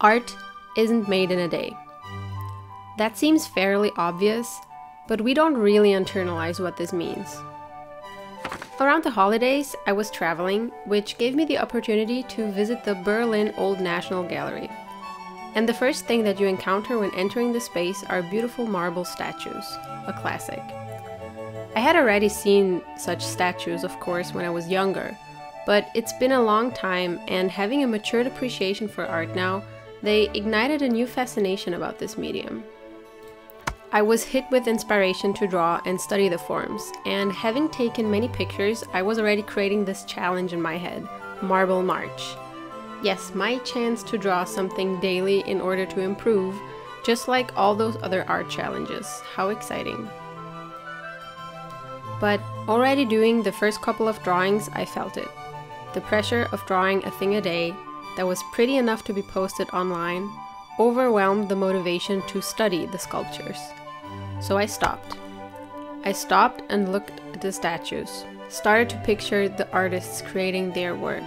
Art isn't made in a day. That seems fairly obvious, but we don't really internalize what this means. Around the holidays, I was traveling, which gave me the opportunity to visit the Berlin Old National Gallery. And the first thing that you encounter when entering the space are beautiful marble statues, a classic. I had already seen such statues, of course, when I was younger, but it's been a long time, and having a matured appreciation for art now, they ignited a new fascination about this medium. I was hit with inspiration to draw and study the forms, and having taken many pictures, I was already creating this challenge in my head, MarbleMarch. Yes, my chance to draw something daily in order to improve, just like all those other art challenges. How exciting. But already doing the first couple of drawings, I felt it. The pressure of drawing a thing a day that was pretty enough to be posted online overwhelmed the motivation to study the sculptures. So I stopped. I stopped and looked at the statues, started to picture the artists creating their work.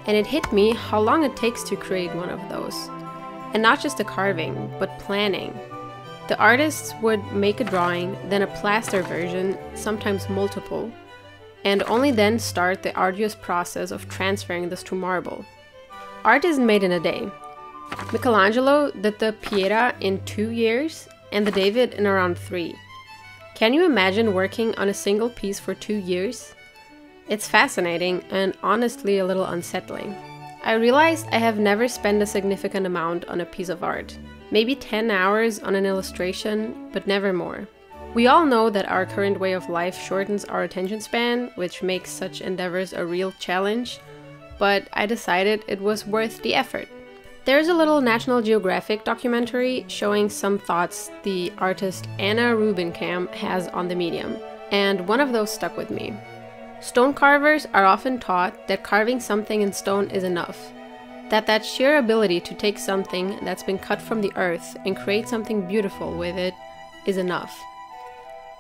And it hit me how long it takes to create one of those. And not just the carving, but planning. The artists would make a drawing, then a plaster version, sometimes multiple, and only then start the arduous process of transferring this to marble. Art isn't made in a day. Michelangelo did the Pieta in 2 years and the David in around 3. Can you imagine working on a single piece for 2 years? It's fascinating and honestly a little unsettling. I realized I have never spent a significant amount on a piece of art. Maybe 10 hours on an illustration, but never more. We all know that our current way of life shortens our attention span, which makes such endeavors a real challenge, but I decided it was worth the effort. There's a little National Geographic documentary showing some thoughts the artist Anna Rubinkamp has on the medium, and one of those stuck with me. Stone carvers are often taught that carving something in stone is enough, that sheer ability to take something that's been cut from the earth and create something beautiful with it is enough.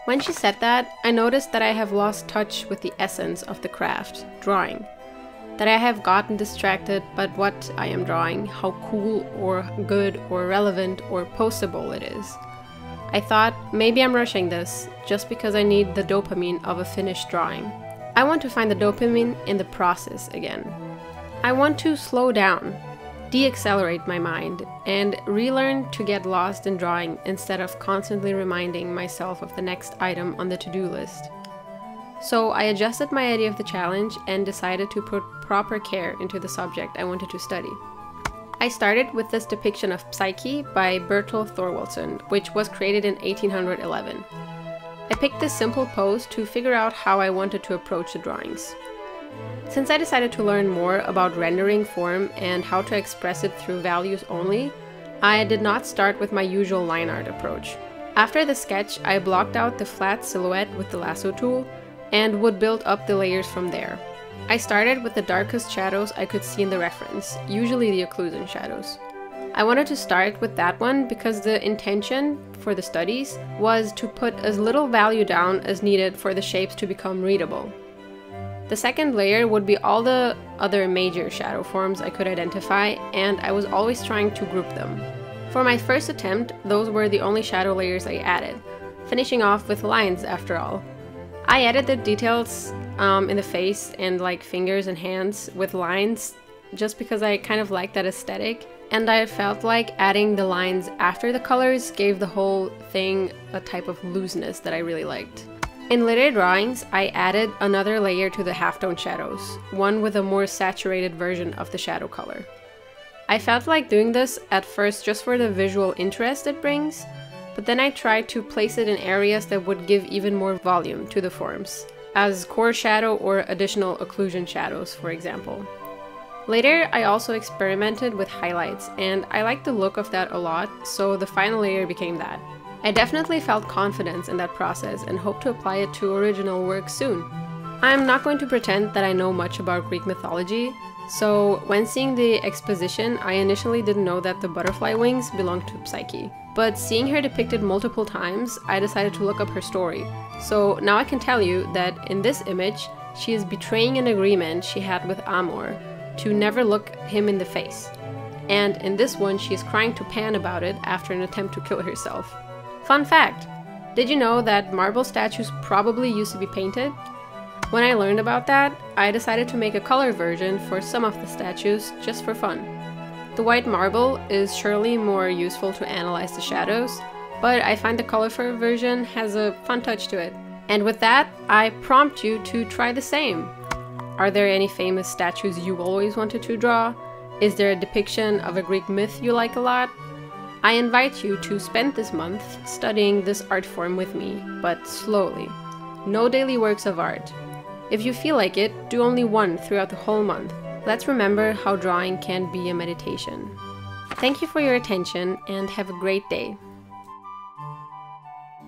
When she said that, I noticed that I have lost touch with the essence of the craft, drawing. That I have gotten distracted by what I am drawing, how cool or good or relevant or postable it is. I thought, maybe I'm rushing this, just because I need the dopamine of a finished drawing. I want to find the dopamine in the process again. I want to slow down, de-accelerate my mind, and relearn to get lost in drawing instead of constantly reminding myself of the next item on the to-do list. So I adjusted my idea of the challenge and decided to put proper care into the subject I wanted to study. I started with this depiction of Psyche by Bertel Thorwaldsen, which was created in 1811. I picked this simple pose to figure out how I wanted to approach the drawings. Since I decided to learn more about rendering form and how to express it through values only, I did not start with my usual line art approach. After the sketch, I blocked out the flat silhouette with the lasso tool and would build up the layers from there. I started with the darkest shadows I could see in the reference, usually the occlusion shadows. I wanted to start with that one because the intention for the studies was to put as little value down as needed for the shapes to become readable. The second layer would be all the other major shadow forms I could identify, and I was always trying to group them. For my first attempt, those were the only shadow layers I added, finishing off with lines after all. I added the details in the face and like fingers and hands with lines just because I kind of like that aesthetic, and I felt like adding the lines after the colors gave the whole thing a type of looseness that I really liked. In later drawings, I added another layer to the halftone shadows, one with a more saturated version of the shadow color. I felt like doing this at first just for the visual interest it brings, but then I tried to place it in areas that would give even more volume to the forms, as core shadow or additional occlusion shadows, for example. Later, I also experimented with highlights, and I liked the look of that a lot, so the final layer became that. I definitely felt confidence in that process and hope to apply it to original work soon. I'm not going to pretend that I know much about Greek mythology, so when seeing the exposition, I initially didn't know that the butterfly wings belonged to Psyche. But seeing her depicted multiple times, I decided to look up her story. So now I can tell you that in this image, she is betraying an agreement she had with Amor to never look him in the face. and in this one she is crying to Pan about it after an attempt to kill herself. Fun fact! Did you know that marble statues probably used to be painted? When I learned about that, I decided to make a color version for some of the statues just for fun. The white marble is surely more useful to analyze the shadows, but I find the colorful version has a fun touch to it. And with that, I prompt you to try the same. Are there any famous statues you always wanted to draw? Is there a depiction of a Greek myth you like a lot? I invite you to spend this month studying this art form with me, but slowly. No daily works of art. If you feel like it, do only one throughout the whole month. Let's remember how drawing can be a meditation. Thank you for your attention and have a great day.